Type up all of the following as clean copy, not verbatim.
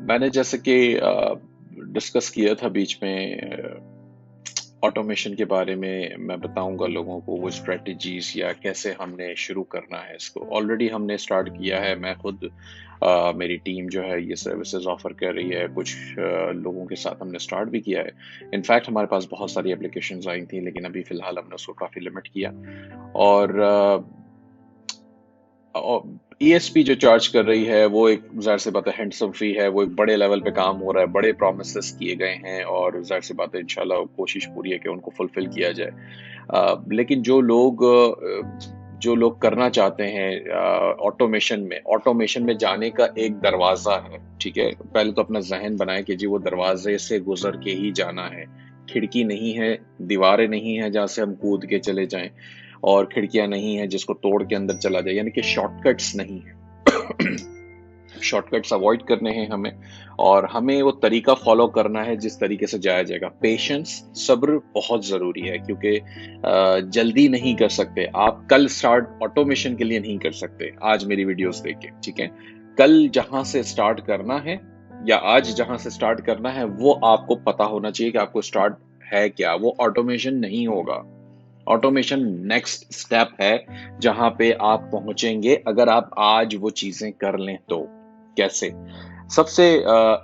मैंने जैसे कि डिस्कस किया था बीच में ऑटोमेशन के बारे में। मैं बताऊंगा लोगों को वो स्ट्रेटजीज या कैसे हमने शुरू करना है इसको। ऑलरेडी हमने स्टार्ट किया है। मैं खुद मेरी टीम जो है ये सर्विसेज ऑफर कर रही है। कुछ लोगों के साथ हमने स्टार्ट भी किया है। इनफैक्ट हमारे पास बहुत सारी एप्लीकेशंस आई थी, लेकिन अभी फिलहाल हमने उसको काफ़ी लिमिट किया। और ईएसपी जो चार्ज कर रही है वो एक जाहिर सी बात है हैंडसम फी है। वो एक बड़े लेवल पे काम हो रहा है, बड़े प्रोमिसेस किए गए हैं और जाहिर सी बात है इंशाल्लाह कोशिश पूरी है कि उनको फुलफिल किया जाए। लेकिन जो लोग करना चाहते हैं ऑटोमेशन में जाने का एक दरवाजा है। ठीक है, पहले तो अपना जहन बनाए कि जी वो दरवाजे से गुजर के ही जाना है। खिड़की नहीं है, दीवारें नहीं है जहां से हम कूद के चले जाएं, और खिड़कियां नहीं है जिसको तोड़ के अंदर चला जाए, यानी कि शॉर्टकट्स नहीं है। शॉर्टकट्स अवॉइड करने हैं हमें, और हमें वो तरीका फॉलो करना है जिस तरीके से जाया जाएगा। पेशेंस, सब्र बहुत जरूरी है, क्योंकि जल्दी नहीं कर सकते। आप कल स्टार्ट ऑटोमेशन के लिए नहीं कर सकते आज मेरी वीडियोस देख के। ठीक है, कल जहां से स्टार्ट करना है या आज जहां से स्टार्ट करना है वो आपको पता होना चाहिए कि आपको स्टार्ट है क्या। वो ऑटोमेशन नहीं होगा। ऑटोमेशन नेक्स्ट स्टेप है जहां पे आप पहुंचेंगे अगर आप आज वो चीजें कर लें तो। कैसे? सबसे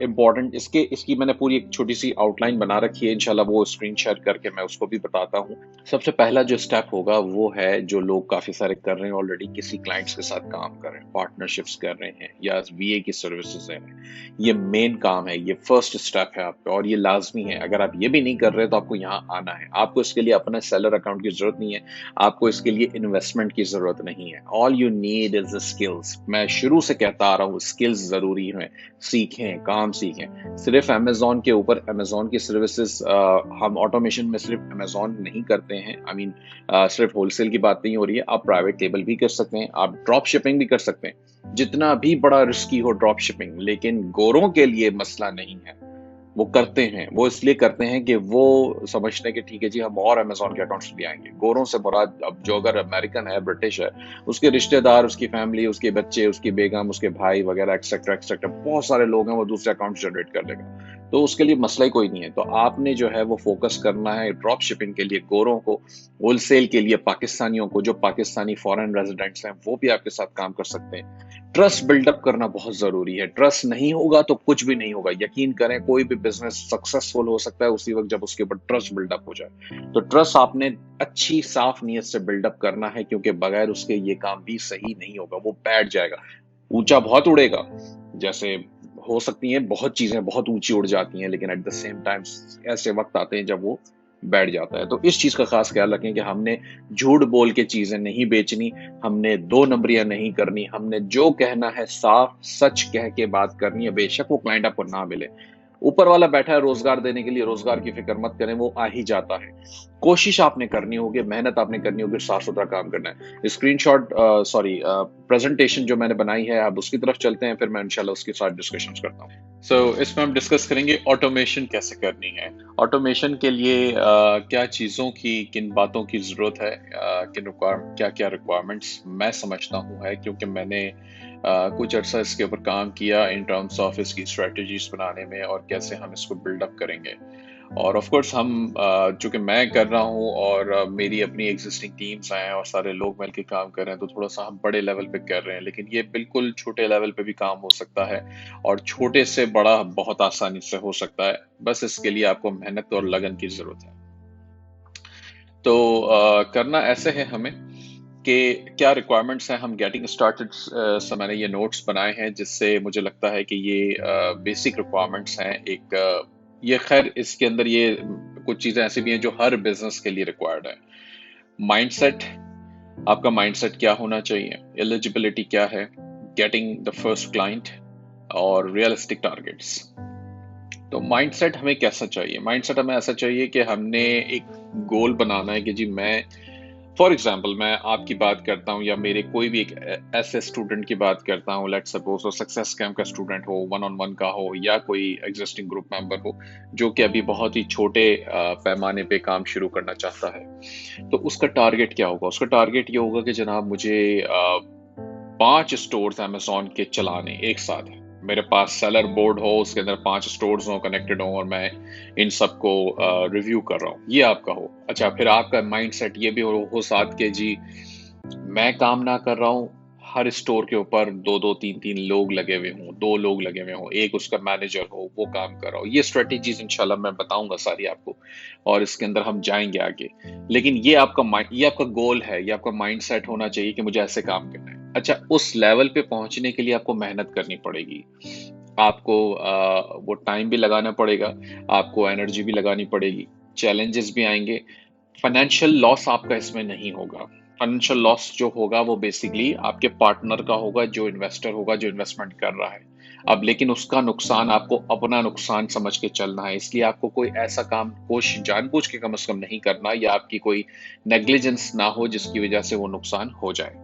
इम्पोर्टेंट इसके इसकी मैंने पूरी एक छोटी सी आउटलाइन बना रखी है। इंशाल्लाह वो स्क्रीन शेयर करके मैं उसको भी बताता हूँ। सबसे पहला जो स्टेप होगा वो है, जो लोग काफी सारे कर रहे हैं ऑलरेडी, किसी क्लाइंट्स के साथ काम कर रहे हैं, पार्टनरशिप्स कर रहे हैं या वीए की सर्विसेज है, ये मेन काम है, ये फर्स्ट स्टेप है आपका और ये लाजमी है। अगर आप ये भी नहीं कर रहे तो आपको यहाँ आना है। आपको इसके लिए अपना सेलर अकाउंट की जरूरत नहीं है, आपको इसके लिए इन्वेस्टमेंट की जरूरत नहीं है। All you need is skills. मैं शुरू से कहता आ रहा हूँ स्किल्स जरूरी है। सीखें, काम सीखें। सिर्फ अमेजोन के ऊपर, अमेजोन की सर्विसेज, हम ऑटोमेशन में सिर्फ अमेजोन नहीं करते हैं। आई मीन सिर्फ होलसेल की बात नहीं हो रही है, आप प्राइवेट लेबल भी कर सकते हैं, आप ड्रॉप शिपिंग भी कर सकते हैं। जितना भी बड़ा रिस्की हो ड्रॉप शिपिंग, लेकिन गोरों के लिए मसला नहीं है। वो करते हैं, वो इसलिए करते हैं कि वो समझते हैं कि ठीक है जी हम और अमेजोन के अकाउंट्स भी आएंगे। गोरों से मुराद अब जो अगर अमेरिकन है, ब्रिटिश है, उसके रिश्तेदार, उसकी फैमिली, उसके बच्चे, उसकी बेगम, उसके भाई वगैरह एक्सेट्रा एक्सेट्रा बहुत सारे लोग हैं, वो दूसरे अकाउंट जनरेट कर देगा। तो उसके लिए मसला ही कोई नहीं है। तो आपने जो है वो फोकस करना है ड्रॉप शिपिंग के लिए गोरों को, होलसेल के लिए पाकिस्तानियों को, जो पाकिस्तानी फॉरेन रेजिडेंट्स हैं वो भी आपके साथ काम कर सकते हैं। ट्रस्ट बिल्डअप करना बहुत जरूरी है। ट्रस्ट नहीं होगा तो कुछ भी नहीं होगा। यकीन करें, कोई भी बिजनेस सक्सेसफुल हो सकता है उसी वक्त जब उसके ऊपर ट्रस्ट बिल्डअप हो जाए। तो ट्रस्ट आपने अच्छी साफ नीयत से बिल्डअप करना है, क्योंकि बगैर उसके ये काम भी सही नहीं होगा, वो बैठ जाएगा। ऊंचा बहुत उड़ेगा, जैसे हो सकती है बहुत चीजें बहुत ऊंची उड़ जाती हैं, लेकिन एट द सेम टाइम ऐसे वक्त आते हैं जब वो बैठ जाता है। तो इस चीज का खास ख्याल रखें कि हमने झूठ बोल के चीजें नहीं बेचनी, हमने दो नंबरियां नहीं करनी, हमने जो कहना है साफ सच कह के बात करनी है। बेशक वो क्लाइंट आपको ना मिले, ऊपर वाला बैठा है रोजगार देने के लिए, रोजगार की फिक्र मत करें, वो आ ही जाता है। कोशिश आपने करनी होगी, मेहनत आपने करनी होगी, साफ सुथरा काम करना है। स्क्रीनशॉट, सॉरी, प्रेजेंटेशन जो मैंने बनाई है, आप उसकी तरफ चलते हैं, फिर मैं इंशाल्लाह उसके साथ डिस्कशन करता हूँ। सो इसमें हम डिस्कस करेंगे ऑटोमेशन कैसे करनी है। ऑटोमेशन के लिए क्या चीज़ों की, किन बातों की ज़रूरत है, क्या क्या रिक्वायरमेंट्स मैं समझता हूँ है, क्योंकि मैंने कुछ अर्सा इसके ऊपर काम किया इन टर्म्स ऑफ इसकी स्ट्रेटजीज बनाने में और कैसे हम इसको बिल्डअप करेंगे। और ऑफ कोर्स हम चूंकि मैं कर रहा हूँ और मेरी अपनी एग्जिस्टिंग टीम्स हैं और सारे लोग मिलकर काम कर रहे हैं, तो थोड़ा सा हम बड़े लेवल पे कर रहे हैं, लेकिन ये बिल्कुल छोटे लेवल पे भी काम हो सकता है और छोटे से बड़ा बहुत आसानी से हो सकता है। बस इसके लिए आपको मेहनत और लगन की जरूरत है। तो करना ऐसे है हमें कि क्या रिक्वायरमेंट्स हैं। हम गेटिंग स्टार्टेड से मैंने ये नोट्स बनाए हैं, जिससे मुझे लगता है कि ये बेसिक रिक्वायरमेंट्स हैं। एक ये खैर इसके अंदर ये कुछ चीज़ें ऐसी भी हैं जो हर बिजनेस के लिए रिक्वायर्ड है। माइंडसेट, आपका माइंडसेट क्या होना चाहिए, एलिजिबिलिटी क्या है, गेटिंग द फर्स्ट क्लाइंट और रियलिस्टिक टारगेट्स। तो माइंडसेट हमें कैसा चाहिए? माइंडसेट हमें ऐसा चाहिए कि हमने एक गोल बनाना है कि जी मैं, फॉर एग्जाम्पल मैं आपकी बात करता हूँ या मेरे कोई भी एक ऐसे स्टूडेंट की बात करता हूँ, लेट्स सपोज वो सक्सेस कैम्प का स्टूडेंट हो, वन ऑन वन का हो, या कोई एग्जिस्टिंग ग्रुप मेंबर हो जो कि अभी बहुत ही छोटे पैमाने पे काम शुरू करना चाहता है। तो उसका टारगेट क्या होगा? उसका टारगेट ये होगा कि जनाब मुझे 5 स्टोर्स अमेजोन के चलाने एक साथ है। मेरे पास सेलर बोर्ड हो, उसके अंदर 5 स्टोर्स हो, कनेक्टेड हो, और मैं इन सबको रिव्यू कर रहा हूँ, ये आपका हो। अच्छा, फिर आपका माइंडसेट ये भी हो साथ के जी, मैं काम ना कर रहा हूँ, हर स्टोर के ऊपर दो दो तीन तीन लोग लगे हुए हों, 2 लोग लगे हुए हों, एक उसका मैनेजर हो, वो काम कर रहा हो। ये स्ट्रेटेजीज इंशाल्लाह मैं बताऊंगा सारी आपको, और इसके अंदर हम जाएंगे आगे। लेकिन ये आपका गोल है, ये आपका माइंडसेट होना चाहिए कि मुझे ऐसे काम करना है। अच्छा, उस लेवल पे पहुंचने के लिए आपको मेहनत करनी पड़ेगी, आपको वो टाइम भी लगाना पड़ेगा, आपको एनर्जी भी लगानी पड़ेगी, चैलेंजेस भी आएंगे। फाइनेंशियल लॉस आपका इसमें नहीं होगा। फाइनेंशियल लॉस जो होगा वो बेसिकली आपके पार्टनर का होगा, जो इन्वेस्टर होगा, जो इन्वेस्टमेंट कर रहा है। अब लेकिन उसका नुकसान आपको अपना नुकसान समझ के चलना है, इसलिए आपको कोई ऐसा काम कोशिश जानबूझ के कम से कम नहीं करना, या आपकी कोई नेग्लिजेंस ना हो जिसकी वजह से वो नुकसान हो जाए।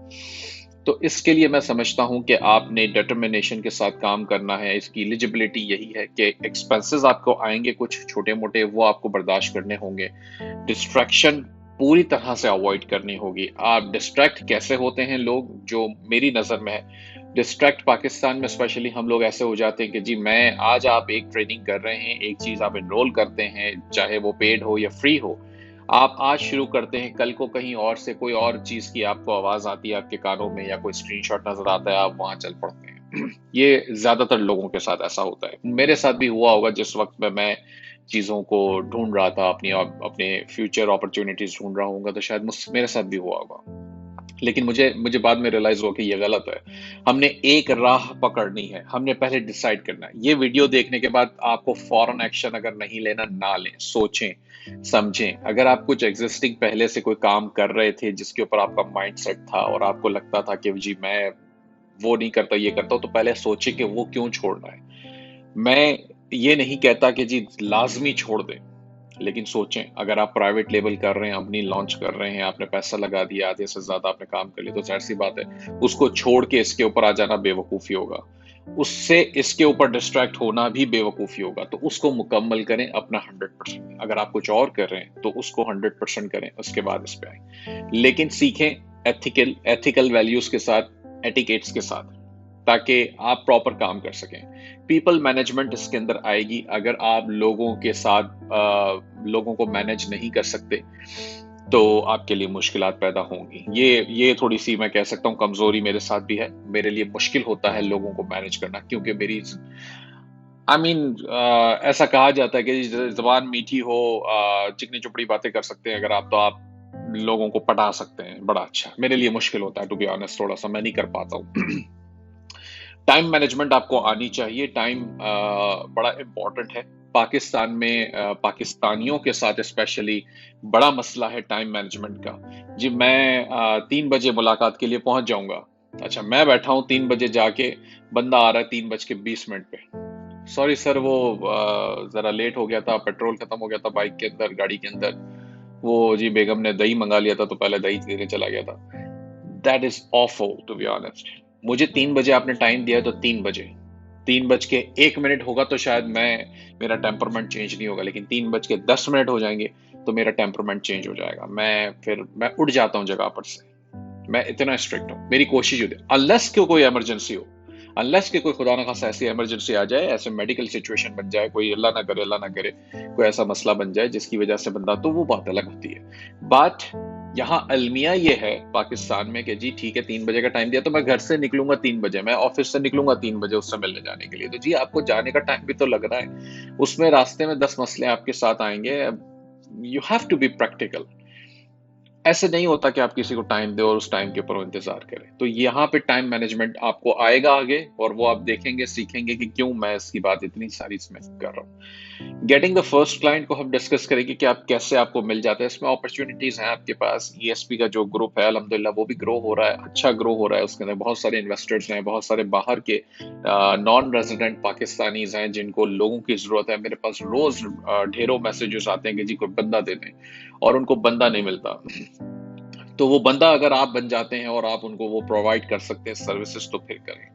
तो इसके लिए मैं समझता हूं कि आपने डिटर्मिनेशन के साथ काम करना है। इसकी एलिजिबिलिटी यही है कि एक्सपेंसेस आपको आएंगे कुछ छोटे मोटे, वो आपको बर्दाश्त करने होंगे। डिस्ट्रैक्शन पूरी तरह से अवॉइड करनी होगी। आप डिस्ट्रैक्ट कैसे होते हैं लोग, जो मेरी नज़र में है, डिस्ट्रैक्ट पाकिस्तान में स्पेशली हम लोग ऐसे हो जाते हैं कि जी मैं आज आप एक ट्रेनिंग कर रहे हैं, एक चीज़ आप एनरोल करते हैं, चाहे वो पेड हो या फ्री हो, आप आज शुरू करते हैं, कल को कहीं और से कोई और चीज़ की आपको आवाज़ आती है आपके कानों में, या कोई स्क्रीनशॉट नज़र आता है, आप वहां चल पड़ते हैं। ये ज़्यादातर लोगों के साथ ऐसा होता है, मेरे साथ भी हुआ होगा जिस वक्त में मैं चीज़ों को ढूंढ रहा था, अपने फ्यूचर अपॉर्चुनिटीज ढूंढ रहा होगा, तो शायद मेरे साथ भी हुआ होगा। लेकिन मुझे मुझे बाद में रियलाइज हुआ कि ये गलत है। हमने एक राह पकड़नी है, हमने पहले डिसाइड करना है। ये वीडियो देखने के बाद आपको फौरन एक्शन अगर नहीं लेना, ना लें, सोचें समझें। अगर आप कुछ एग्जिस्टिंग पहले से कोई काम कर रहे थे जिसके ऊपर आपका माइंड सेट था, और आपको लगता था कि जी मैं वो नहीं करता, ये करता हूं, तो पहले सोचें कि वो क्यों छोड़ना है। मैं ये नहीं कहता कि जी लाजमी छोड़ दें, लेकिन सोचें, अगर आप प्राइवेट लेबल कर रहे हैं, अपनी लॉन्च कर रहे हैं, आपने पैसा लगा दिया, आधे से ज्यादा आपने काम कर लिया, तो जाहिर सी बात है उसको छोड़ के इसके ऊपर आ जाना बेवकूफी होगा। उससे इसके ऊपर डिस्ट्रैक्ट होना भी बेवकूफी होगा। तो उसको मुकम्मल करें अपना 100%। अगर आप कुछ और कर रहे हैं तो उसको 100% करें, उसके बाद इस पे आए। लेकिन सीखें एथिकल एथिकल वैल्यूज के साथ, एटिकेट्स के साथ, ताकि आप प्रॉपर काम कर सकें। पीपल मैनेजमेंट इसके अंदर आएगी। अगर आप लोगों के साथ लोगों को मैनेज नहीं कर सकते, तो आपके लिए मुश्किलात पैदा होंगी। ये थोड़ी सी मैं कह सकता हूँ कमजोरी मेरे साथ भी है। मेरे लिए मुश्किल होता है लोगों को मैनेज करना, क्योंकि मेरी आई मीन ऐसा कहा जाता है कि जबान मीठी हो, चिकनी चुपड़ी बातें कर सकते हैं अगर आप, तो आप लोगों को पटा सकते हैं बड़ा अच्छा। मेरे लिए मुश्किल होता है, टू बी ऑनेस्ट, थोड़ा सा मैं नहीं कर पाता हूँ। टाइम मैनेजमेंट आपको आनी चाहिए। टाइम बड़ा इम्पोर्टेंट है। पाकिस्तान में पाकिस्तानियों के साथ स्पेशली बड़ा मसला है टाइम मैनेजमेंट का। जी मैं 3 बजे मुलाकात के लिए पहुंच जाऊंगा। अच्छा, मैं बैठा हूँ 3 बजे जाके, बंदा आ रहा है 3:20 पे। सॉरी सर, वो जरा लेट हो गया था, पेट्रोल खत्म हो गया था बाइक के अंदर, गाड़ी के अंदर। वो जी बेगम ने दही मंगा लिया था, तो पहले दही देने चला गया था। That is awful to be honest. मुझे 3 बजे आपने टाइम दिया है, तो 3 बजे, 3:01 होगा तो शायद मेरा टेम्परमेंट चेंज नहीं होगा, लेकिन 3:10 हो जाएंगे तो मेरा टेम्परमेंट चेंज हो जाएगा। मैं उठ जाता हूँ जगह पर से। मैं इतना स्ट्रिक्ट हूँ, मेरी कोशिश होती है, अनलेस कि कोई इमरजेंसी हो, अनलेस कि कोई खुदा ना खासा ऐसी इमरजेंसी आ जाए, ऐसे मेडिकल सिचुएशन बन जाए, कोई अल्लाह ना करे कोई ऐसा मसला बन जाए जिसकी वजह से बंदा, तो वो बात अलग होती है। बट यहाँ अलमिया ये है पाकिस्तान में कि जी ठीक है, 3 बजे का टाइम दिया तो मैं घर से निकलूंगा 3 बजे, मैं ऑफिस से निकलूंगा 3 बजे उससे मिलने जाने के लिए। तो जी आपको जाने का टाइम भी तो लग रहा है, उसमें रास्ते में 10 मसले आपके साथ आएंगे। You have to be practical. ऐसे नहीं होता कि आप किसी को टाइम दे और उस टाइम के ऊपर वो इंतजार करें। तो यहाँ पे टाइम मैनेजमेंट आपको आएगा आगे, और वो आप देखेंगे, सीखेंगे कि क्यों मैं इसकी बात इतनी सारी इसमें कर रहा हूँ। गेटिंग द फर्स्ट क्लाइंट को हम डिस्कस करेंगे कि आप कैसे, आपको मिल जाता है। इसमें अपॉर्चुनिटीज हैं आपके पास। ईएसपी का जो ग्रुप है अल्हम्दुलिल्लाह वो भी ग्रो हो रहा है, अच्छा ग्रो हो रहा है। उसके अंदर बहुत सारे इन्वेस्टर्स हैं, बहुत सारे बाहर के नॉन रेजिडेंट पाकिस्तानीज हैं जिनको लोगों की जरूरत है। मेरे पास रोज ढेरों मैसेजेस आते हैं कि जी कोई बंदा दे दें, और उनको बंदा नहीं मिलता। तो वो बंदा अगर आप बन जाते हैं और आप उनको वो प्रोवाइड कर सकते हैं सर्विसेज, तो फिर करें।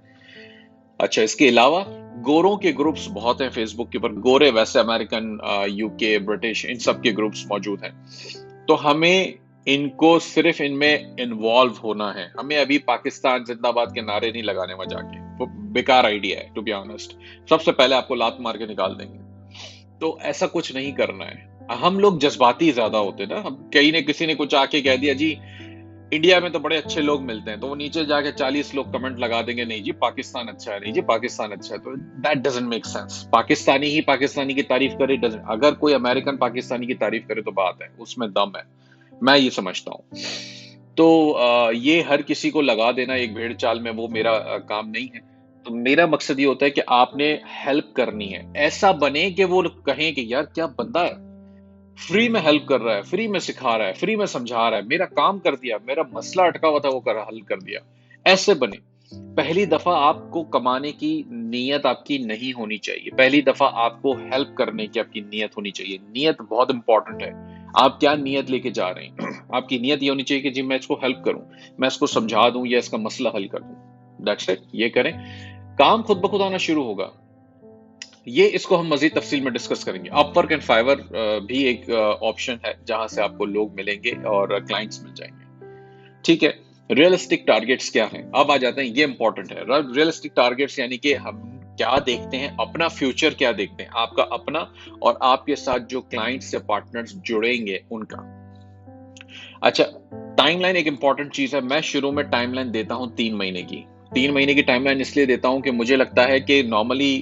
अच्छा, इसके अलावा गोरों के ग्रुप्स बहुत हैं फेसबुक के ऊपर। गोरे वैसे अमेरिकन, यूके, ब्रिटिश, इन सब के ग्रुप्स मौजूद हैं। तो हमें इनको इनमें इन्वॉल्व होना है। हमें अभी पाकिस्तान जिंदाबाद के नारे नहीं लगाने वहां जाके। वो बेकार आइडिया है टू बी ऑनेस्ट। सबसे पहले आपको लात मार के निकाल देंगे। तो ऐसा कुछ नहीं करना है। हम लोग जज्बाती ज्यादा होते हैं ना, हम कहीं ने किसी ने कुछ आके कह दिया जी इंडिया में तो बड़े अच्छे लोग मिलते हैं, तो वो नीचे जाके 40 लोग कमेंट लगा देंगे नहीं जी पाकिस्तान अच्छा है, नहीं जी पाकिस्तान अच्छा है। तो that doesn't make sense. Pakistani ही पाकिस्तानी की तारीफ करे, डजंट। अगर कोई अमेरिकन पाकिस्तानी की तारीफ करे तो बात है, उसमें दम है, मैं ये समझता हूँ। तो ये हर किसी को लगा देना एक भेड़ चाल में, वो मेरा काम नहीं है। तो मेरा मकसद ये होता है कि आपने हेल्प करनी है, ऐसा बने कि वो कहें कि यार क्या बंदा है, फ्री में हेल्प कर रहा है, फ्री में सिखा रहा है, फ्री में समझा रहा है, मेरा काम कर दिया, मेरा मसला अटका हुआ था वो कर हल कर दिया। ऐसे बने। पहली दफा आपको कमाने की नीयत आपकी नहीं होनी चाहिए, पहली दफा आपको हेल्प करने की आपकी नीयत होनी चाहिए। नीयत बहुत इंपॉर्टेंट है। आप क्या नीयत लेके जा रहे हैं? आपकी नीयत ये होनी चाहिए कि जी मैं इसको हेल्प करूं, मैं इसको समझा दूं या इसका मसला हल कर दूं। That's it. ये करें, काम खुद ब खुद आना शुरू होगा। ये इसको हम मजीद तफसील में डिस्कस करेंगे। अपवर्क एंड फाइवर भी एक ऑप्शन है जहां से आपको लोग मिलेंगे और क्लाइंट्स मिल जाएंगे। ठीक है। रियलिस्टिक टारगेट्स क्या हैं? अब आ जाते हैं, ये इंपॉर्टेंट है। रियलिस्टिक टारगेट्स यानी कि हम क्या देखते हैं, अपना फ्यूचर क्या देखते हैं, आपका अपना और आपके साथ जो क्लाइंट्स या पार्टनर्स जुड़ेंगे उनका। अच्छा, टाइमलाइन एक इंपॉर्टेंट चीज है। मैं शुरू में टाइमलाइन देता हूं 3 महीने की। 3 महीने की टाइमलाइन इसलिए देता हूं कि मुझे लगता है कि नॉर्मली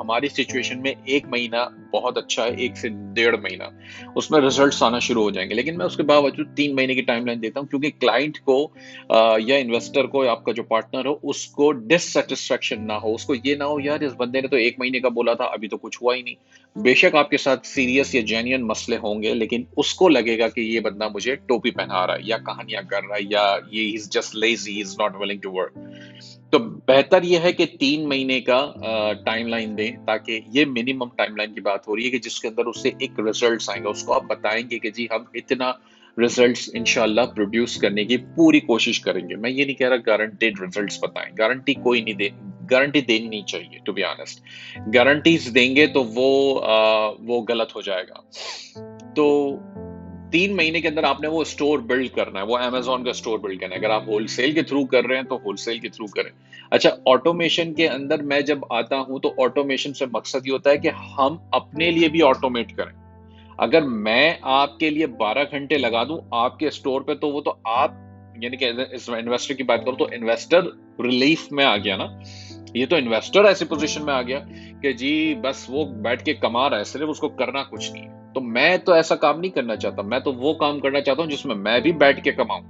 हमारी सिचुएशन में 1 महीना बहुत अच्छा है, 1 से 1.5 महीना उसमें रिजल्ट्स आना शुरू हो जाएंगे। लेकिन मैं उसके बावजूद 3 महीने की टाइमलाइन देता हूं क्योंकि क्लाइंट को या इन्वेस्टर को या आपका जो पार्टनर हो उसको डिससेटिस्फेक्शन ना हो, उसको ये ना हो यार इस बंदे ने तो 1 महीने का बोला था, अभी तो कुछ हुआ ही नहीं। बेशक आपके साथ सीरियस या जेन्युइन मसले होंगे, लेकिन उसको लगेगा कि ये बंदा मुझे टोपी पहना रहा है या कहानियां कर रहा है या ये he is just lazy, he is not willing to work. तो बेहतर यह है कि 3 महीने का टाइमलाइन दें, ताकि ये मिनिमम टाइमलाइन की बात हो रही है कि जिसके अंदर उससे एक रिजल्ट्स आएंगे, उसको आप बताएंगे कि जी हम इतना रिजल्ट्स इंशाल्लाह प्रोड्यूस करने की पूरी कोशिश करेंगे। मैं ये नहीं कह रहा गारंटेड रिजल्ट्स बताएं, गारंटी कोई नहीं दे, गारंटी देनी नहीं चाहिए टू बी ऑनेस्ट। गारंटीज देंगे तो वो गलत हो जाएगा। तो 3 महीने के अंदर आपने वो स्टोर बिल्ड करना है, वो अमेजोन का स्टोर बिल्ड करना है। अगर आप होलसेल के थ्रू कर रहे हैं तो होलसेल के थ्रू करें। अच्छा, ऑटोमेशन के अंदर मैं जब आता हूं तो ऑटोमेशन से मकसद ये होता है कि हम अपने लिए भी ऑटोमेट करें। अगर मैं आपके लिए 12 घंटे लगा दूं आपके स्टोर पे, तो वो तो आप यानी कि इन्वेस्टर की बात करूं तो इन्वेस्टर रिलीफ में आ गया ना। ये तो इन्वेस्टर ऐसी पोजीशन में आ गया कि जी बस वो बैठ के कमा रहा है, सिर्फ उसको करना कुछ नहीं है। तो मैं तो ऐसा काम नहीं करना चाहता, मैं तो वो काम करना चाहता हूं जिसमें मैं भी बैठ के कमाऊं,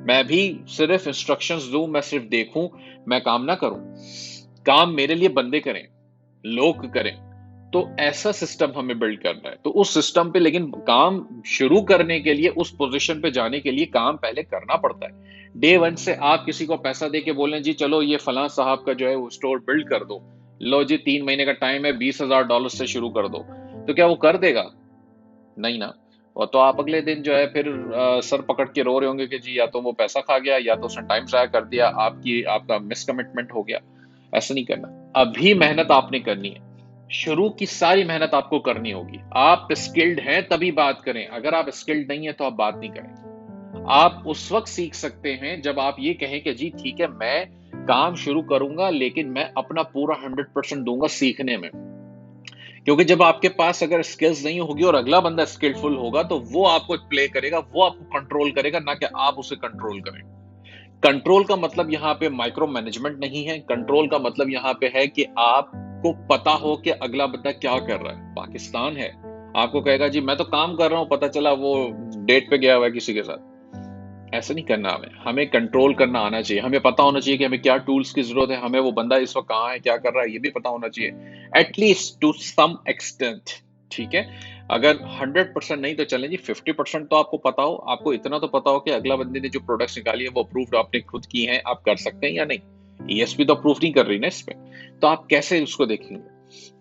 मैं भी सिर्फ इंस्ट्रक्शंस दूं, मैं सिर्फ देखूं, मैं काम ना करूं। काम मेरे लिए बंदे करें, लोग करें। तो ऐसा सिस्टम हमें बिल्ड करना है। तो उस सिस्टम पे, लेकिन काम शुरू करने के लिए, उस पोजीशन पे जाने के लिए काम पहले करना पड़ता है। डे 1 से आप किसी को पैसा दे के बोलें जी चलो ये फलां साहब का जो है वो स्टोर बिल्ड कर दो, लो जी 3 महीने का टाइम है, $20,000 से शुरू कर दो, तो क्या वो कर देगा? नहीं ना। और तो आप अगले दिन जो है फिर सर पकड़ के रो रहे होंगे कि जी या तो वो पैसा खा गया या तो उसने टाइम जाया कर दिया, आपका मिस कमिटमेंट हो गया। ऐसा नहीं करना। अभी मेहनत आपने करनी है, शुरू की सारी मेहनत आपको करनी होगी। आप स्किल्ड हैं तभी बात करें, अगर आप स्किल्ड नहीं है तो आप बात नहीं करें। आप उस वक्त सीख सकते हैं जब आप ये कहें कि जी ठीक है मैं काम शुरू करूंगा, लेकिन मैं अपना पूरा 100% दूंगा सीखने में। क्योंकि जब आपके पास अगर स्किल्स नहीं होगी और अगला बंदा स्किलफुल होगा तो वो आपको प्ले करेगा, वो आपको कंट्रोल करेगा, ना कि आप उसे कंट्रोल करें। कंट्रोल का मतलब यहाँ पे माइक्रो मैनेजमेंट नहीं है। कंट्रोल का मतलब यहाँ पे है कि आपको पता हो कि अगला बंदा क्या कर रहा है। पाकिस्तान है, आपको कहेगा जी मैं तो काम कर रहा हूं, पता चला वो डेट पे गया हुआ है किसी के साथ। ऐसा नहीं करना। हमें कंट्रोल करना आना चाहिए। हमें पता होना चाहिए कि हमें क्या टूल्स की जरूरत है, हमें वो बंदा इस वक्त कहाँ है, क्या कर रहा है, ये भी पता होना चाहिए एटलीस्ट टू सम एक्सटेंट। ठीक है, अगर 100% नहीं तो चलें जी 50% तो आपको पता हो। आपको इतना तो पता हो कि अगला बंदे ने जो प्रोडक्ट्स निकाली है वो अप्रूव्ड आपने खुद की हैं, आप कर सकते हैं या नहीं। ईएसपी तो अप्रूव नहीं कर रही ना इसमें, तो आप कैसे उसको देखेंगे?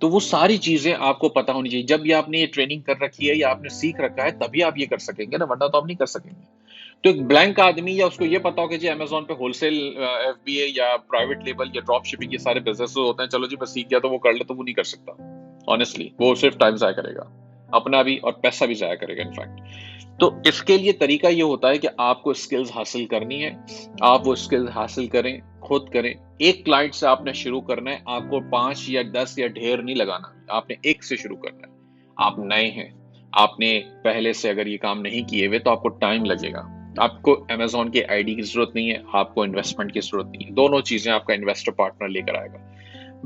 तो वो सारी चीजें आपको पता होनी चाहिए। जब ये आपने ये ट्रेनिंग कर रखी है या आपने सीख रखा है तभी आप ये कर सकेंगे ना, वरना तो आप नहीं कर सकेंगे। तो एक ब्लैंक आदमी या उसको ये पता हो कि जी अमेजोन पे होलसेल एफबीए या प्राइवेट लेबल या ड्रॉप शिपिंग के सारे बिजनेस होते हैं, चलो जी बस सीख गया तो वो कर ले, तो वो नहीं कर सकता। ऑनेस्टली वो सिर्फ टाइम जाया करेगा, अपना भी और पैसा भी जाया करेगा इनफैक्ट। तो इसके लिए तरीका ये होता है कि आपको स्किल्स हासिल करनी है, आप वो स्किल्स हासिल करें, खुद करें। एक क्लाइंट से आपने शुरू करना है, आपको 5 या 10 या ढेर नहीं लगाना, आपने एक से शुरू करना है। आप नए हैं, आपने पहले से अगर ये काम नहीं किए हुए तो आपको टाइम लगेगा। आपको अमेजोन की आईडी की जरूरत नहीं है, आपको इन्वेस्टमेंट की जरूरत नहीं है, दोनों चीजें आपका इन्वेस्टर पार्टनर लेकर आएगा।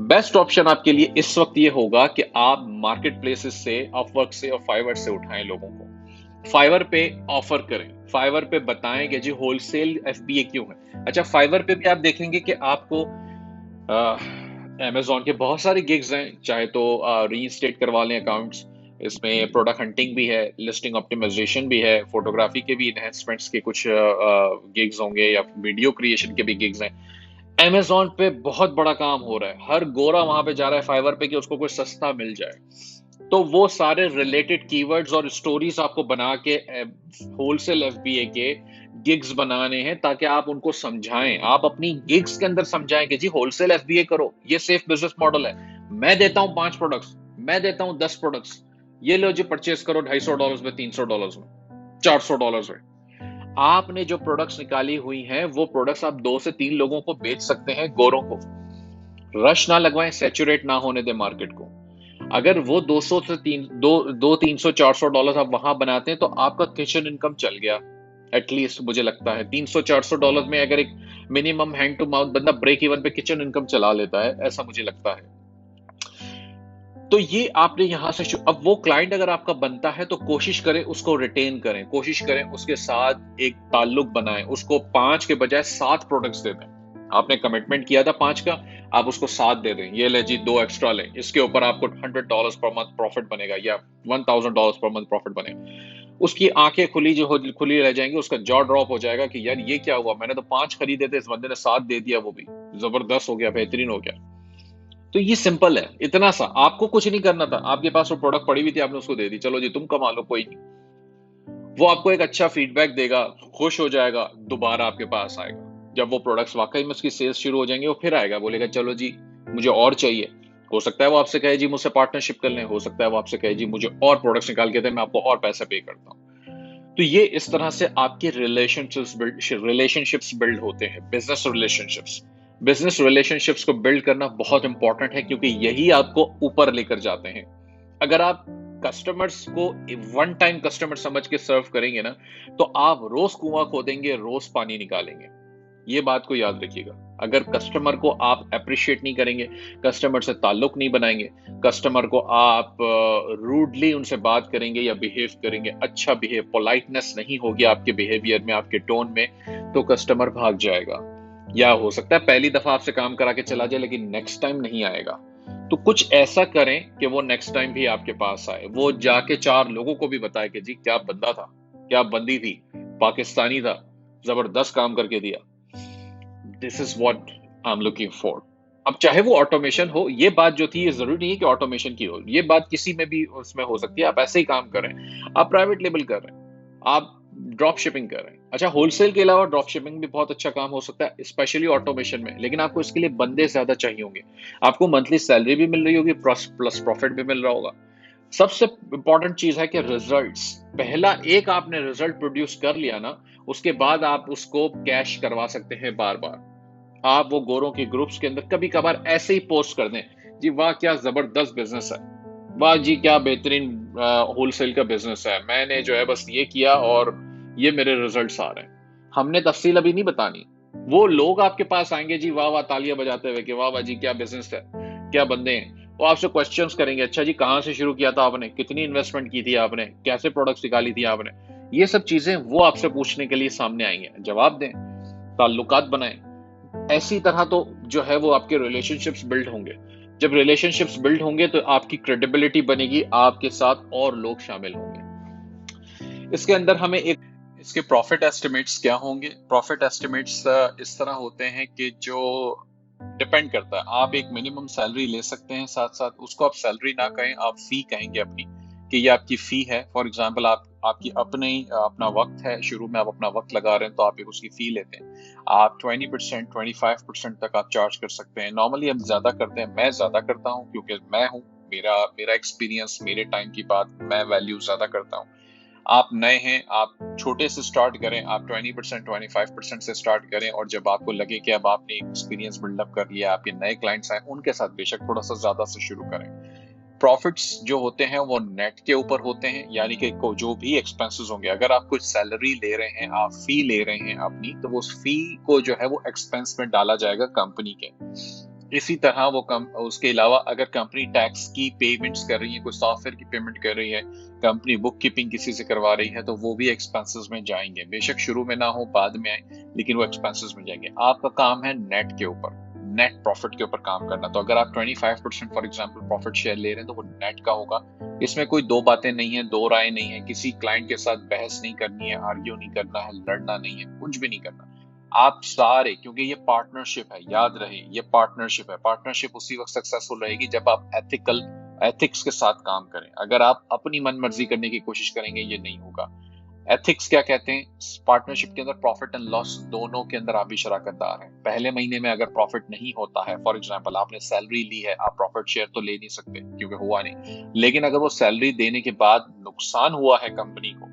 बेस्ट ऑप्शन आपके लिए इस वक्त ये होगा कि आप मार्केट प्लेसेस से, अपवर्क से और फाइवर से उठाएं लोगों को। फाइवर पे ऑफर करें, फाइवर पे बताएं कि जी होलसेल एफबीए क्यों है। अच्छा, फाइवर पे भी आप देखेंगे कि आपको अमेजोन के बहुत सारे गिग्स हैं, चाहे तो रीइंस्टेट करवा लें अकाउंट्स, इसमें प्रोडक्ट हंटिंग भी है, लिस्टिंग ऑप्टिमाइजेशन भी है, फोटोग्राफी के भी इनहेंसमेंट्स के कुछ गिग्स होंगे, या वीडियो क्रिएशन के भी गिग्स हैं। अमेजोन पे बहुत बड़ा काम हो रहा है, हर गोरा वहां पे जा रहा है फाइवर पे कि उसको कुछ सस्ता मिल जाए। तो वो सारे रिलेटेड कीवर्ड्स और स्टोरीज आपको बना के होलसेल एफबीए के गिग्स बनाने हैं, ताकि आप उनको समझाएं, आप अपनी गिग्स के अंदर समझाएं कि जी होलसेल एफबीए करो, ये सेफ बिजनेस मॉडल है। मैं देता हूं 5 प्रोडक्ट्स, मैं देता हूं 10 प्रोडक्ट्स, ये लो जी परचेस करो $250 में, $300 में, $400 में। आपने जो प्रोडक्ट्स निकाली हुई हैं वो प्रोडक्ट्स आप 2 से 3 लोगों को बेच सकते हैं, गोरों को। रश ना लगवाएं, सैचुरेट ना होने दें मार्केट को। अगर वो 200 से 3 दो दो $300-400 आप वहां बनाते हैं तो आपका किचन इनकम चल गया। एटलीस्ट मुझे लगता है $300-400 में अगर एक मिनिमम हैंड टू माउथ बंदा ब्रेक इवन पे किचन इनकम चला लेता है, ऐसा मुझे लगता है। तो ये आपने यहां से अब वो क्लाइंट अगर आपका बनता है तो कोशिश करें उसको रिटेन करें, कोशिश करें उसके साथ एक ताल्लुक बनाएं, उसको 5 के बजाय 7 प्रोडक्ट्स दे दें। आपने कमिटमेंट किया था 5 का, आप उसको 7 दे दें। ये ले जी 2 एक्स्ट्रा लें, इसके ऊपर आपको $100 पर मंथ प्रॉफिट बनेगा, या $1000 पर मंथ प्रॉफिट बनेगा। उसकी आंखें खुली रह जाएंगी, उसका जॉ ड्रॉप हो जाएगा कि यार ये क्या हुआ, मैंने तो 5 खरीदे थे, इस बंदे ने 7 दे दिया, वो भी जबरदस्त हो गया, बेहतरीन हो गया। तो ये सिंपल है, इतना सा, आपको कुछ नहीं करना था, आपके पास वो प्रोडक्ट पड़ी हुई थी, आपने उसको दे दी, चलो जी तुम कमा लो, कोई नहीं। वो आपको एक अच्छा फीडबैक देगा, खुश हो जाएगा, दोबारा आपके पास आएगा। जब वो प्रोडक्ट्स वाकई में उसकी सेल्स शुरू हो जाएंगे, वो फिर आएगा, बोलेगा चलो जी मुझे और चाहिए। हो सकता है वो आपसे कहे जी मुझसे पार्टनरशिप कर लें, हो सकता है वो आपसे कहे जी मुझे और प्रोडक्ट्स निकाल के दे, मैं आपको और पैसे पे करता हूँ। तो ये इस तरह से आपके रिलेशनशिप्स बिल्ड होते हैं, बिजनेस रिलेशनशिप्स को बिल्ड करना बहुत इंपॉर्टेंट है, क्योंकि यही आपको ऊपर लेकर जाते हैं। अगर आप कस्टमर्स को वन टाइम कस्टमर समझ के सर्व करेंगे ना, तो आप रोज कुआं खोदेंगे, रोज पानी निकालेंगे। ये बात को याद रखिएगा। अगर कस्टमर को आप अप्रिशिएट नहीं करेंगे, कस्टमर से ताल्लुक नहीं बनाएंगे, कस्टमर को आप रूडली उनसे बात करेंगे या बिहेव करेंगे, अच्छा बिहेव, पोलाइटनेस नहीं होगी आपके बिहेवियर में, आपके टोन में, तो कस्टमर भाग जाएगा। या हो सकता है पहली दफा आपसे काम करा के चला जाए, लेकिन नेक्स्ट टाइम नहीं आएगा। तो कुछ ऐसा करें कि वो नेक्स्ट टाइम भी आपके पास आए, वो जाके 4 लोगों को भी बताए कि जी क्या बंदा था, क्या बंदी थी, पाकिस्तानी था, जबरदस्त काम करके दिया। This is what I am looking for. अब चाहे वो ऑटोमेशन हो, ये बात जो थी ये जरूरी नहीं है कि ऑटोमेशन की हो, ये बात किसी में भी उसमें हो सकती है। आप ऐसे ही काम कर रहे हैं, आप प्राइवेट लेबल कर रहे हैं, आप ड्रॉप शिपिंग कर रहे हैं। अच्छा, होलसेल के अलावा ड्रॉप शिपिंग भी बहुत अच्छा काम हो सकता है, स्पेशली ऑटोमेशन में, लेकिन आपको इसके लिए बंदे ज्यादा चाहिए होंगे। आपको मंथली सैलरी भी मिल रही होगी, प्लस प्रॉफिट भी मिल रहा होगा। सबसे इंपॉर्टेंट चीज है कि रिजल्ट्स, पहला एक आपने रिजल्ट प्रोड्यूस कर लिया ना, उसके बाद आप उसको कैश करवा सकते हैं बार बार। आप वो गोरों के ग्रुप्स के अंदर कभी कभार ऐसे ही पोस्ट कर दें, जी वाह क्या जबरदस्त बिजनेस है, वाह जी क्या बेहतरीन होलसेल का बिजनेस है, मैंने जो है बस ये किया और ये मेरे रिजल्ट्स आ रहे हैं। हमने तफसील अभी नहीं बतानी, वो लोग आपके पास आएंगे जी वाह वाह तालियां बजाते हुए कि वाह वाह जी क्या बिजनेस है, क्या बंदे हैं। वो आपसे क्वेश्चंस करेंगे, अच्छा जी कहाँ से शुरू किया था आपने, कितनी इन्वेस्टमेंट की थी आपने, कैसे प्रोडक्ट्स निकाली थी आपने, ये सब चीजें वो आपसे पूछने के लिए सामने आएंगे। जवाब दें, ताल्लुकात बनाएं। ऐसी तरह तो जो है वो आपके रिलेशनशिप्स बिल्ड होंगे। जब रिलेशनशिप्स बिल्ड होंगे तो आपकी क्रेडिबिलिटी बनेगी, आपके साथ और लोग शामिल होंगे। इसके अंदर हमें एक, इसके प्रॉफिट एस्टिमेट्स क्या होंगे? प्रॉफिट एस्टिमेट्स इस तरह होते हैं कि जो डिपेंड करता है, आप एक मिनिमम सैलरी ले सकते हैं, साथ साथ उसको आप सैलरी ना कहें, आप फी कहेंगे अपनी, कि ये आपकी फी है। फॉर एग्जांपल आपकी अपना वक्त है, शुरू में आप अपना वक्त लगा रहे हैं तो आप एक उसकी फी लेते हैं। आप 20% 25% तक आप चार्ज कर सकते हैं। नॉर्मली हम ज्यादा करते हैं, मैं ज्यादा करता हूँ क्योंकि मैं हूँ, मेरा मेरा एक्सपीरियंस, मेरे टाइम की बात, मैं वैल्यू ज्यादा करता हूँ। आप नए हैं, आप छोटे से स्टार्ट करें, आप 20% 25% से स्टार्ट करें, और जब आपको लगे कि अब आपने एक्सपीरियंस बिल्डअप कर लिया, आपके नए क्लाइंट्स आए, उनके साथ बेशक थोड़ा सा ज्यादा से शुरू करें। प्रॉफिट्स जो होते हैं वो नेट के ऊपर होते हैं, यानी कि जो भी एक्सपेंसेस होंगे, अगर आप कुछ सैलरी ले रहे हैं, आप फी ले रहे हैं अपनी, तो वो फी को जो है वो एक्सपेंस में डाला जाएगा कंपनी के। इसी तरह वो उसके अलावा अगर कंपनी टैक्स की पेमेंट्स कर रही है, कोई सॉफ्टवेयर की पेमेंट कर रही है, कंपनी बुक कीपिंग किसी से करवा रही है, तो वो भी एक्सपेंसेस में जाएंगे। बेशक शुरू में ना हो, बाद में आए, लेकिन वो एक्सपेंसेस में जाएंगे। आपका काम है नेट के ऊपर, नेट प्रॉफिट के ऊपर काम करना। तो अगर आप 25% फॉर एग्जांपल प्रॉफिट शेयर ले रहे हैं, तो वो नेट का होगा। इसमें कोई दो बातें नहीं है, दो राय नहीं है, किसी क्लाइंट के साथ बहस नहीं करनी है, आर्ग्यू नहीं करना है, लड़ना नहीं है, कुछ भी नहीं करना। आप सारे, क्योंकि ये पार्टनरशिप है, याद रहे ये पार्टनरशिप है। पार्टनरशिप उसी वक्त सक्सेसफुल रहेगी जब आप एथिक्स के साथ काम करें। अगर आप अपनी मन मर्जी करने की कोशिश करेंगे, ये नहीं होगा। एथिक्स क्या कहते हैं? पार्टनरशिप के अंदर प्रॉफिट एंड लॉस दोनों के अंदर आप भी शराकतदार हैं। पहले महीने में अगर प्रॉफिट नहीं होता है, फॉर एग्जांपल आपने सैलरी ली है, आप प्रॉफिट शेयर तो ले नहीं सकते क्योंकि हुआ नहीं, लेकिन अगर वो सैलरी देने के बाद नुकसान हुआ है कंपनी को,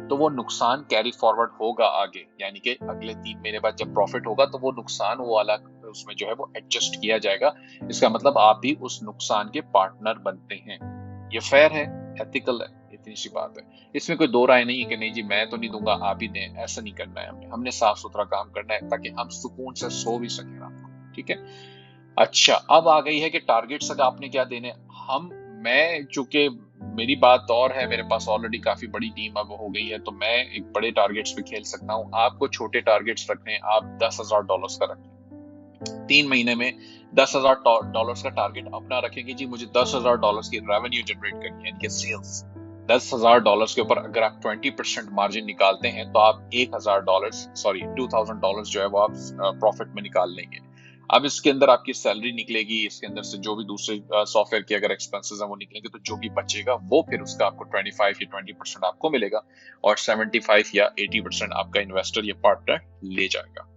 तो वो नुकसान कैरी फॉरवर्ड होगा आगे, यानी कि अगले 3 महीने बाद जब प्रॉफिट होगा, तो वो नुकसान वो वाला उसमें जो है वो एडजस्ट किया जाएगा। इसका मतलब आप भी उस नुकसान के पार्टनर बनते हैं। ये फेयर है, एथिकल है, इतनी सी बात है। इसमें कोई दो राय नहीं है कि नहीं जी मैं तो नहीं दूंगा, आप ही दें। ऐसा नहीं करना है, हमने साफ सुथरा काम करना है ताकि हम सुकून से सो भी सकें रात को। ठीक है। अच्छा, अब आ गई है कि टारगेट्स अगर आपने क्या देने। मैं चूंकि मेरी बात और है, मेरे पास ऑलरेडी काफी बड़ी टीम अब हो गई है, तो मैं एक बड़े टारगेट्स पे खेल सकता हूं। आपको छोटे टारगेट्स रखने हैं, आप $10,000 का रखें। 3 महीने में $10,000 का टारगेट अपना रखेंगे। जी मुझे $10,000 की रेवेन्यू जनरेट करनी है, यानी कि सेल्स। $10,000 के ऊपर अगर आप 20% मार्जिन निकालते हैं, तो आप $2,000 जो है वो आप प्रॉफिट में निकाल लेंगे। अब इसके अंदर आपकी सैलरी निकलेगी, इसके अंदर से जो भी दूसरे सॉफ्टवेयर के अगर एक्सपेंसेस हैं वो निकलेंगे, तो जो भी बचेगा वो फिर उसका आपको 25 या 20% आपको मिलेगा, और 75 या 80% आपका इन्वेस्टर या पार्टनर ले जाएगा।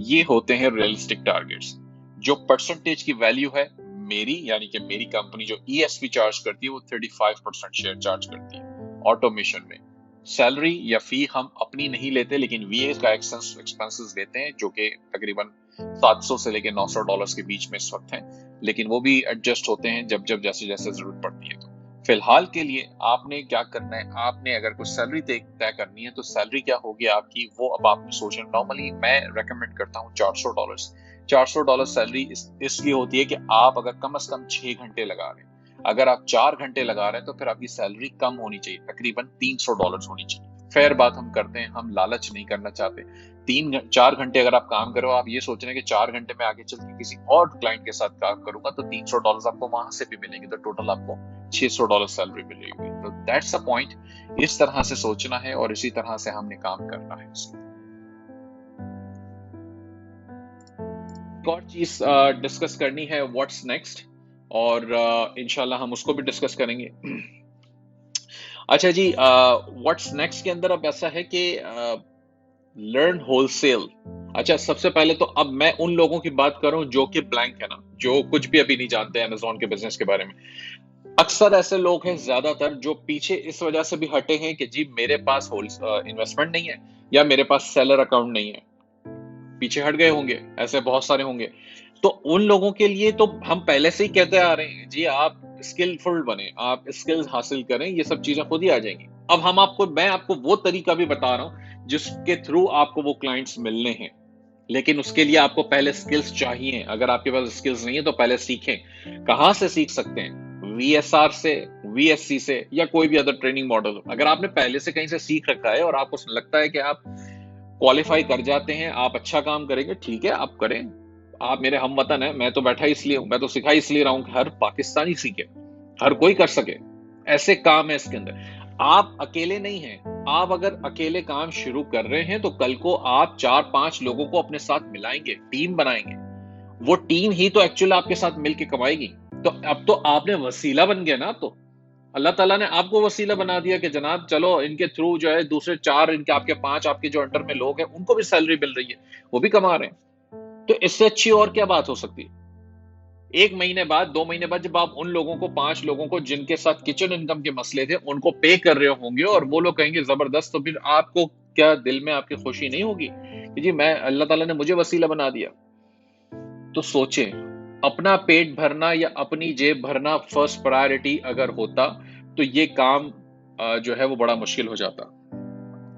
ये होते हैं रियलिस्टिक टारगेट्स। जो परसेंटेज की वैल्यू है मेरी, यानी कि मेरी कंपनी जो ESP चार्ज करती है, वो 35% शेयर चार्ज करती है ऑटोमेशन में। सैलरी या फी हम अपनी नहीं लेते, लेकिन VA का एक्सपेंसेस लेते हैं, जो कि तकरीबन 700 से लेकर $900 के बीच में इस वक्त हैं, लेकिन वो भी एडजस्ट होते हैं जब जब जैसे जैसे जरूरत पड़ती है। तो फिलहाल के लिए आपने क्या करना है, आपने अगर कुछ सैलरी तय करनी है, तो सैलरी क्या होगी आपकी, वो अब आपने सोचना। नॉर्मली मैं रेकमेंड करता हूँ $400। $400 सैलरी इसलिए होती है कि आप अगर कम से कम 6 घंटे लगा रहे हैं, अगर आप 4 घंटे लगा रहे हैं, तो फिर आपकी सैलरी कम होनी चाहिए, तकरीबन $300 होनी चाहिए। फेयर बात हम करते हैं, हम लालच नहीं करना चाहते। 4 घंटे अगर आप काम करो, आप ये सोच रहे हैं कि 4 घंटे में आगे चल के किसी और क्लाइंट के साथ काम करूंगा, तो $300 आपको वहां से भी मिलेंगे, तो टोटल आपको $600 सैलरी मिलेगी। तो दैट्स अ पॉइंट। इस तरह से सोचना है और इसी तरह से हमने काम करना है। एक और चीज डिस्कस करनी है, व्हाट्स नेक्स्ट, और इंशाल्लाह हम उसको भी डिस्कस करेंगे। अच्छा जी, व्हाट्स नेक्स्ट के अंदर अब ऐसा है कि लर्न होलसेल। अच्छा, सबसे पहले तो अब मैं उन लोगों की बात कर रहा हूं जो कि ब्लैंक है ना, जो कुछ भी अभी नहीं जानते अमेज़न के बिजनेस के बारे में। अक्सर ऐसे लोग हैं, ज्यादातर, जो पीछे इस वजह से भी हटे हैं कि जी मेरे पास इन्वेस्टमेंट नहीं है, या मेरे पास सेलर अकाउंट नहीं है। पीछे हट गए होंगे, ऐसे बहुत सारे होंगे। तो उन लोगों के लिए तो हम पहले से ही कहते आ रहे हैं, जी आप स्किलफुल बने, आप स्किल्स हासिल करें, ये सब चीजें खुद ही आ जाएंगी। अब मैं आपको वो तरीका भी बता रहा हूं जिसके थ्रू आपको वो क्लाइंट्स मिलने हैं, लेकिन उसके लिए आपको पहले स्किल्स चाहिए। अगर आपके पास स्किल्स नहीं है, तो पहले सीखें। कहां से सीख सकते हैं? VSR से, VSC से, या कोई भी अदर ट्रेनिंग मॉडल। अगर आपने पहले से कहीं से सीख रखा है और आपको लगता है कि आप क्वालिफाई कर जाते हैं, आप अच्छा काम करेंगे, ठीक है, आप करें। आप मेरे हम वतन है, मैं तो बैठा इसलिए हूं, मैं तो सिखा इसलिए रहा हूं कि हर पाकिस्तानी सीखे, हर कोई कर सके। ऐसे काम है इसके अंदर। आप अकेले नहीं हैं। आप अगर अकेले काम शुरू कर रहे हैं, तो कल को आप 4-5 लोगों को अपने साथ मिलाएंगे, टीम बनाएंगे। वो टीम ही तो एक्चुअल आपके साथ मिलके कमाएगी। तो अब तो आपने वसीला बन गया ना। तो अल्लाह ताला ने आपको वसीला बना दिया कि जनाब चलो इनके थ्रू जो है दूसरे 4, इनके आपके 5 आपके जो अंडर में लोग हैं, उनको भी सैलरी मिल रही है, वो भी कमा रहे हैं। तो इससे अच्छी और क्या बात हो सकती है? 1 महीने बाद, 2 महीने बाद जब आप उन लोगों को, 5 लोगों को जिनके साथ किचन इनकम के मसले थे, उनको पे कर रहे होंगे और वो लोग कहेंगे जबरदस्त, तो फिर आपको क्या दिल में आपकी खुशी नहीं होगी कि जी मैं, अल्लाह ताला ने मुझे वसीला बना दिया? तो सोचें, अपना पेट भरना या अपनी जेब भरना फर्स्ट प्रायोरिटी अगर होता तो ये काम जो है वो बड़ा मुश्किल हो जाता।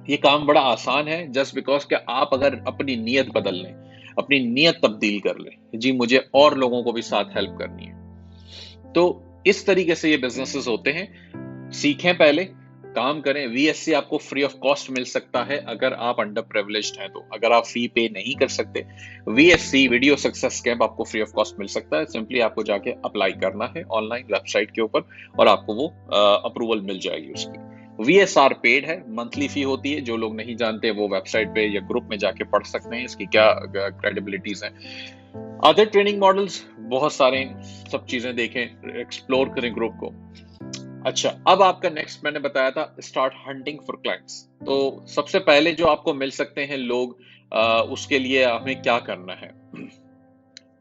ये काम बड़ा आसान है जस्ट बिकॉज कि आप अगर अपनी नीयत बदल लें, अपनी नीयत तब्दील कर लें, जी मुझे और लोगों को भी साथ हेल्प करनी है। तो इस तरीके से ये बिजनेसेस होते हैं। सीखें, पहले काम करें। वीएससी आपको फ्री ऑफ कॉस्ट मिल सकता है अगर आप अंडर प्रिविलेज्ड हैं तो। अगर आप फी पे नहीं कर सकते, वीएससी वीडियो सक्सेस कैंप आपको फ्री ऑफ कॉस्ट मिल सकता है। सिंपली आपको जाके अप्लाई करना है ऑनलाइन वेबसाइट के ऊपर और आपको वो अप्रूवल मिल जाएगी उसकी। वीएसआर पेड है, मंथली फी होती है। जो लोग नहीं जानते वो वेबसाइट पे या ग्रुप में जाके पढ़ सकते हैं इसकी क्या क्रेडिबिलिटीज हैं। अदर ट्रेनिंग मॉडल्स बहुत सारे हैं, सब चीजें देखें, एक्सप्लोर करें ग्रुप को। अच्छा, अब आपका नेक्स्ट मैंने बताया था स्टार्ट हंटिंग फॉर क्लाइंट्स। तो सबसे पहले जो आपको मिल सकते हैं लोग, उसके लिए हमें क्या करना है?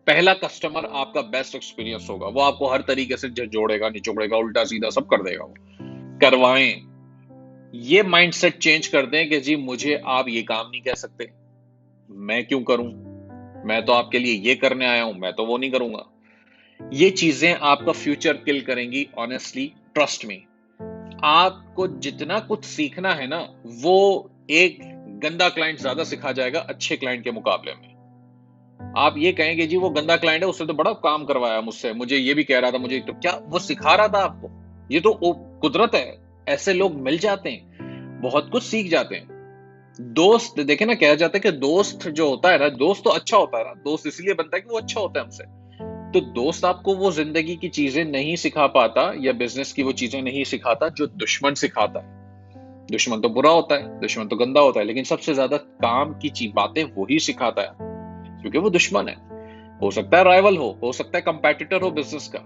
पहला कस्टमर आपका बेस्ट एक्सपीरियंस होगा। वो आपको हर तरीके से जोड़ेगा, निचोड़ेगा, उल्टा सीधा सब कर देगा। वो करवाएं। ये माइंडसेट चेंज कर दें कि जी मुझे आप ये काम नहीं कह सकते, मैं क्यों करूं, मैं तो आपके लिए ये करने आया हूं, मैं तो वो नहीं करूंगा। ये चीजें आपका फ्यूचर किल करेंगी। ऑनेस्टली ट्रस्ट मी, आपको जितना कुछ सीखना है ना, वो एक गंदा क्लाइंट ज्यादा सिखा जाएगा अच्छे क्लाइंट के मुकाबले में। आप ये कहेंगे जी वो गंदा क्लाइंट है, उससे तो बड़ा काम करवाया मुझसे, मुझे ये भी कह रहा था, मुझे तो क्या वो सिखा रहा था आपको? ये तो कुदरत है, ऐसे लोग मिल जाते हैं, बहुत कुछ सीख जाते हैं। दोस्त देखे ना, कहा जाता है कि दोस्त जो होता है ना, दोस्त तो अच्छा होता है ना, दोस्त इसलिए बनता है कि वो अच्छा होता है हमसे। तो दोस्त आपको वो जिंदगी की चीजें नहीं सिखा पाता या बिजनेस की वो चीजें नहीं सिखाता जो दुश्मन सिखाता है। दुश्मन तो बुरा होता है, दुश्मन तो गंदा होता है, लेकिन सबसे ज्यादा काम की बातें वही सिखाता है क्योंकि वो दुश्मन है। हो सकता है राइवल हो सकता है कंपेटिटर हो बिजनेस का,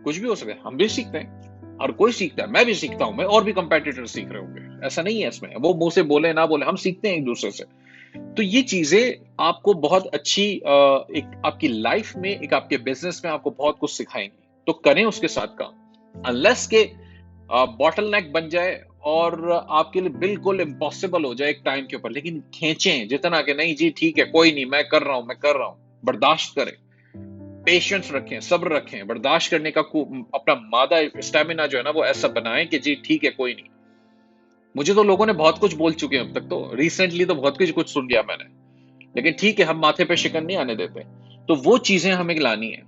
कुछ भी हो सकता है। हम भी सीखते हैं, हर कोई सीखता है, मैं भी सीखता हूं, मैं और भी कंपेटिटर सीख रहे होंगे, ऐसा नहीं है इसमें। वो मुंह से बोले ना बोले, हम सीखते हैं एक दूसरे से। तो ये चीजें आपको बहुत अच्छी एक आपकी लाइफ में, एक आपके बिजनेस में आपको बहुत कुछ सिखाएंगी। तो करें उसके साथ काम, अनलेस के बॉटल नेक बन जाए और आपके लिए बिल्कुल इम्पॉसिबल हो जाए एक टाइम के ऊपर। लेकिन खींचें जितना कि नहीं जी ठीक है, कोई नहीं, मैं कर रहा हूं, मैं कर रहा हूं। बर्दाश्त करें, पेशेंस रखें, सब्र रखें, बर्दाश्त करने का अपना मादा स्टेमिना जो है ना वो ऐसा बनाएं कि जी ठीक है, कोई नहीं। मुझे तो लोगों ने बहुत कुछ बोल चुके हैं अब तक, तो रिसेंटली तो बहुत कुछ सुन लिया मैंने, लेकिन ठीक है, हम माथे पे शिकन नहीं आने देते। तो वो चीजें हमें लानी है।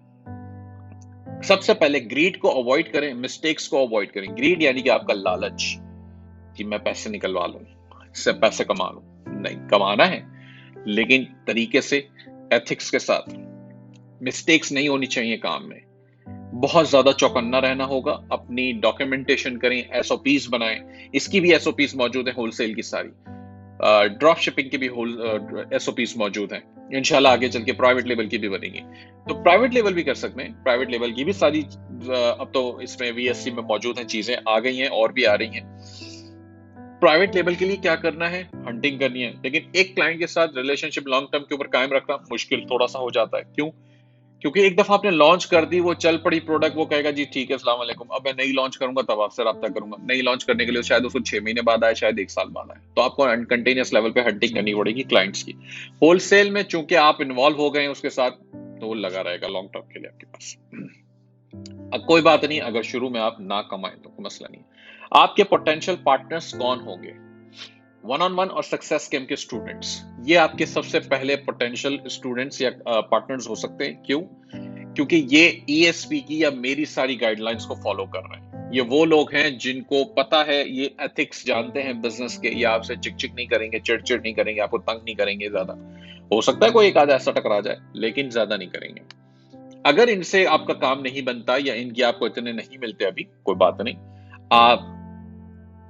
सबसे पहले ग्रीड को अवॉइड करें, मिस्टेक्स को अवॉइड करें। ग्रीड यानी कि आपका लालच कि मैं पैसे निकलवा लूं, इससे पैसे कमा लूं। नहीं, कमाना है लेकिन तरीके से, एथिक्स के साथ। मिस्टेक्स नहीं होनी चाहिए काम में। बहुत ज्यादा चौकन्ना रहना होगा। अपनी डॉक्यूमेंटेशन करें, एसओपीस बनाएं। इसकी भी एसओपीस मौजूद है, होलसेल की सारी। ड्रॉप शिपिंग की भी एसओपीस मौजूद हैं। इंशाल्लाह आगे चल के प्राइवेट लेवल की भी बनेगी, तो प्राइवेट लेवल भी कर सकते हैं। प्राइवेट लेवल की भी सारी अब तो इसमें वीएससी में मौजूद हैं, चीजें आ गई हैं और भी आ रही हैं। प्राइवेट लेवल के लिए क्या करना है? हंटिंग करनी है। लेकिन एक क्लाइंट के साथ रिलेशनशिप लॉन्ग टर्म के ऊपर कायम रखना मुश्किल थोड़ा सा हो जाता है। क्यों? क्योंकि एक दफा आपने लॉन्च कर दी, वो चल पड़ी प्रोडक्ट, वो कहेगा जी ठीक है, अस्सलाम वालेकुम, अब मैं नई लॉन्च करूंगा तब आपसे राब्ता करूंगा। नई लॉन्च करने के लिए शायद उसको 6 महीने बाद आए, शायद 1 साल बाद आए। तो आपको कंटिन्यूस लेवल पे हंटिंग करनी पड़ेगी क्लाइंट्स की। होलसेल में चूंकि आप इन्वॉल्व हो गए हैं उसके साथ, तो वो लगा रहेगा लॉन्ग टर्म के लिए आपके पास। अब कोई बात नहीं, अगर शुरू में आप ना कमाएं तो कोई मसला नहीं। आपके पोटेंशियल पार्टनर्स कौन होंगे? 1-on-1 और सक्सेस गेम के स्टूडेंट्स, ये आपके सबसे पहले पोटेंशियल स्टूडेंट्स या पार्टनर्स हो सकते हैं। क्यों? क्योंकि ये ईएसपी की या मेरी सारी गाइडलाइंस को फॉलो कर रहे हैं। ये वो लोग हैं जिनको पता है, ये एथिक्स जानते हैं बिजनेस के। ये आपसे चिक नहीं करेंगे, चिड़चिड़ नहीं करेंगे, आपको तंग नहीं करेंगे ज्यादा। हो सकता है कोई एक आधा ऐसा टकरा जाए, लेकिन ज्यादा नहीं करेंगे। अगर इनसे आपका काम नहीं बनता या इनकी आपको इतने नहीं मिलते अभी, कोई बात नहीं, आप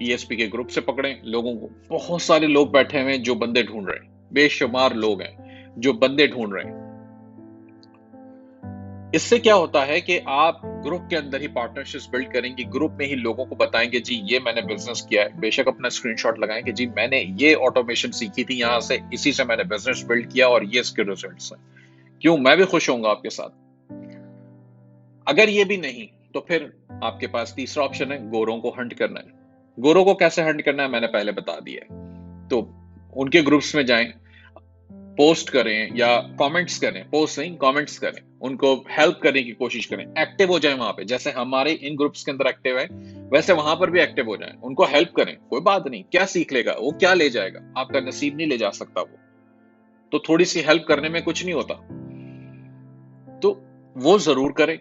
ईएसपी के ग्रुप से पकड़ें लोगों को। बहुत सारे लोग बैठे हुए हैं जो बंदे ढूंढ रहे हैं, बेशुमार लोग हैं जो बंदे ढूंढ रहे हैं। इससे क्या होता है कि आप ग्रुप के अंदर ही पार्टनरशिप्स बिल्ड करेंगे, ग्रुप में ही लोगों को बताएंगे जी ये मैंने बिजनेस किया है। बेशक अपना स्क्रीनशॉट लगाएं कि जी मैंने ये ऑटोमेशन सीखी थी यहां से, इसी से मैंने बिजनेस बिल्ड किया और ये इसके रिजल्ट्स हैं। क्यों? मैं भी खुश होऊंगा आपके साथ। अगर ये भी नहीं, तो फिर आपके पास तीसरा ऑप्शन है, गोरों को हंट करना है। गोरों को कैसे हंट करना है मैंने पहले बता दिया है। तो उनके ग्रुप्स में जाएं, पोस्ट करें या कमेंट्स करें, पोस्ट नहीं कमेंट्स करें, उनको हेल्प करने की कोशिश करें, एक्टिव हो जाएं वहां पे। जैसे हमारे इन ग्रुप्स के अंदर एक्टिव है, वैसे वहां पर भी एक्टिव हो जाएं, उनको हेल्प करें। कोई बात नहीं, क्या सीख लेगा वो, क्या ले जाएगा, आपका नसीब नहीं ले जा सकता वो। तो थोड़ी सी हेल्प करने में कुछ नहीं होता, तो वो जरूर करें।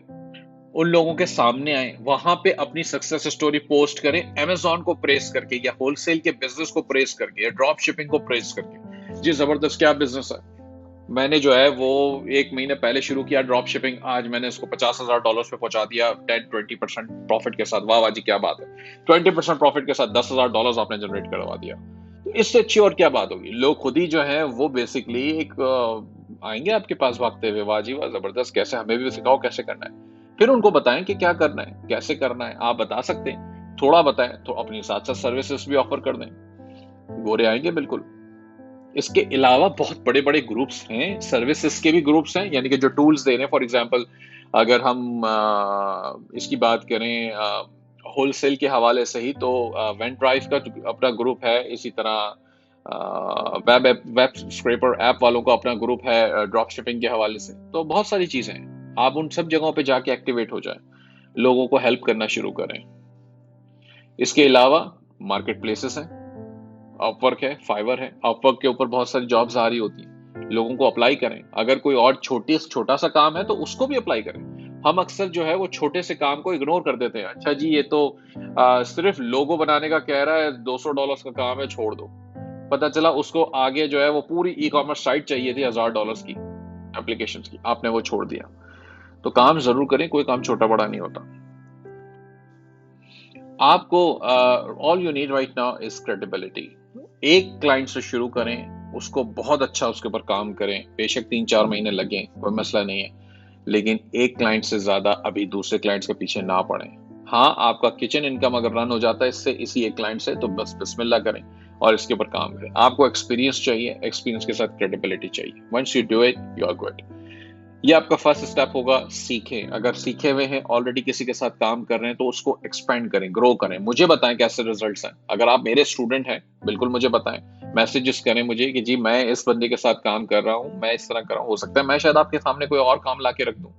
उन लोगों के सामने आए, वहां पे अपनी सक्सेस स्टोरी पोस्ट करें, अमेजॉन को प्रेस करके या होलसेल के बिजनेस को प्रेस करके या ड्रॉप शिपिंग को प्रेस करके। जी जबरदस्त, क्या बिजनेस है। मैंने जो है वो 1 महीने पहले शुरू किया ड्रॉप शिपिंग, आज मैंने इसको $50,000 पे पहुंचा दिया 10-20% प्रॉफिट के साथ। वाह वाह जी, क्या बात है। 20% प्रॉफिट के साथ $10,000 आपने जनरेट करवा दिया, तो इससे अच्छी और क्या बात होगी। लोग खुद ही जो है वो बेसिकली एक आएंगे आपके पास भागते हुए, वाह जी वाह जबरदस्त, कैसे, हमें भी सिखाओ कैसे करना है। फिर उनको बताएं कि क्या करना है, कैसे करना है। आप बता सकते हैं, थोड़ा बताएं तो अपनी साथ साथ सर्विसेज भी ऑफर कर दें, गोरे आएंगे बिल्कुल। इसके अलावा बहुत बड़े बड़े ग्रुप्स हैं, सर्विसेज के भी ग्रुप्स हैं, यानी कि जो टूल्स दे रहे हैं। फॉर एग्जांपल अगर हम इसकी बात करें होलसेल के हवाले से ही, तो वेंट ड्राइव का अपना ग्रुप है। इसी तरह वेब स्क्रैपर ऐप वालों का अपना ग्रुप है ड्रॉप शिपिंग के हवाले से। तो बहुत सारी चीजें हैं, आप उन सब जगहों पे जाके एक्टिवेट हो जाएं, लोगों को हेल्प करना शुरू करें। इसके अलावा मार्केट प्लेसेस हैं, अपवर्क है, फाइवर है। अपवर्क के ऊपर बहुत सारी जॉब्स आ रही होती हैं, लोगों को अप्लाई करें। अगर कोई और छोटा सा काम है तो उसको भी अप्लाई करें। हम अक्सर जो है वो छोटे से काम को इग्नोर कर देते हैं, अच्छा जी ये तो सिर्फ लोगो बनाने का कह रहा है, $200 का काम है, छोड़ दो। पता चला उसको आगे जो है वो पूरी ई कॉमर्स साइट चाहिए थी $1,000 की, एप्लीकेशन की, आपने वो छोड़ दिया। तो काम जरूर करें, कोई काम छोटा बड़ा नहीं होता। आपको all you need right now is credibility. एक क्लाइंट से शुरू करें, उसको बहुत अच्छा उसके ऊपर काम करें, बेशक 3-4 महीने लगे, कोई मसला नहीं है, लेकिन एक क्लाइंट से ज्यादा अभी दूसरे क्लाइंट्स के पीछे ना पड़े। हाँ, आपका किचन इनकम अगर रन हो जाता है इससे, इसी एक क्लाइंट से, तो बस बिस्मिल्लाह करें और इसके ऊपर काम करें। आपको एक्सपीरियंस चाहिए, एक्सपीरियंस के साथ क्रेडिबिलिटी चाहिए। Once you do it you are good. ये आपका फर्स्ट स्टेप होगा, सीखें। अगर सीखे हुए हैं, ऑलरेडी किसी के साथ काम कर रहे हैं, तो उसको एक्सपेंड करें, ग्रो करें। मुझे बताएं कैसे रिजल्ट्स हैं। अगर आप मेरे स्टूडेंट हैं, बिल्कुल मुझे बताएं, मैसेजेस करें मुझे कि जी मैं इस बंदे के साथ काम कर रहा हूं, मैं इस तरह कर रहा हूं। हो सकता है मैं शायद आपके सामने कोई और काम ला के रख दूं,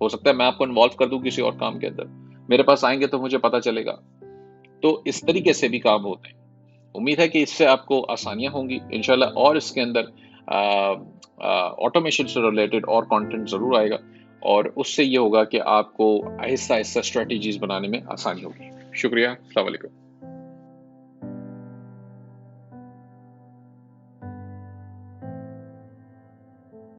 हो सकता है मैं आपको इन्वॉल्व कर दूं किसी और काम के अंदर। मेरे पास आएंगे तो मुझे पता चलेगा। तो इस तरीके से भी काम होते हैं। उम्मीद है कि इससे आपको आसानियां होंगी इंशाल्लाह, और इसके अंदर ऑटोमेशन से रिलेटेड और कंटेंट जरूर आएगा, और उससे ये होगा कि आपको आहिस्ता आहिस्ता स्ट्रेटजीज बनाने में आसानी होगी। शुक्रिया, अस्सलाम वालेकुम।